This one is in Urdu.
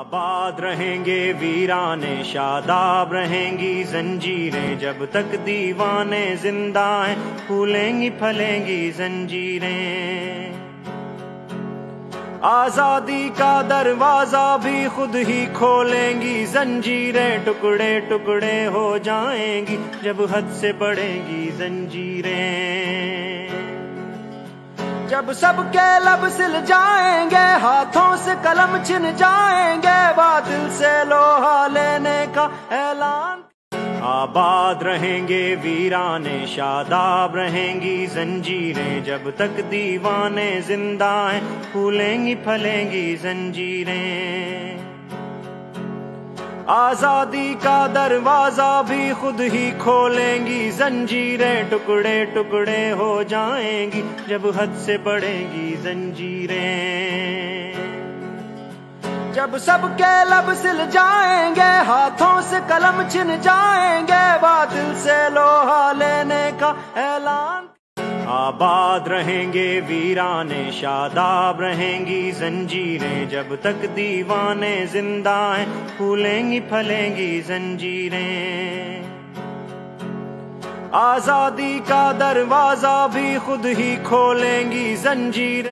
آباد رہیں گے ویرانے شاداب رہیں گی زنجیریں، جب تک دیوانے زندہ ہیں پھولیں گی پھلیں گی زنجیریں۔ آزادی کا دروازہ بھی خود ہی کھولیں گی زنجیریں، ٹکڑے ٹکڑے ہو جائیں گی جب حد سے بڑھیں گی زنجیریں۔ جب سب کے لب سل جائیں گے ہاتھوں سے قلم چھن جائیں گے، باطل سے لوہا لینے کا اعلان۔ آباد رہیں گے ویرانے شاداب رہیں گی زنجیریں، جب تک دیوانے زندہ ہیں پھولیں گی پھلیں گی زنجیریں۔ آزادی کا دروازہ بھی خود ہی کھولیں گی زنجیریں، ٹکڑے ٹکڑے ہو جائیں گی جب حد سے بڑھیں گی زنجیریں۔ جب سب کے لب سل جائیں گے ہاتھوں سے قلم چھن جائیں گے، باطل سے لوہا لینے کا اعلان۔ آباد رہیں گے ویرانے شاداب رہیں گی زنجیریں، جب تک دیوانے زندہ ہیں پھولیں گی پھلیں گی زنجیریں۔ آزادی کا دروازہ بھی خود ہی کھولیں گی زنجیریں۔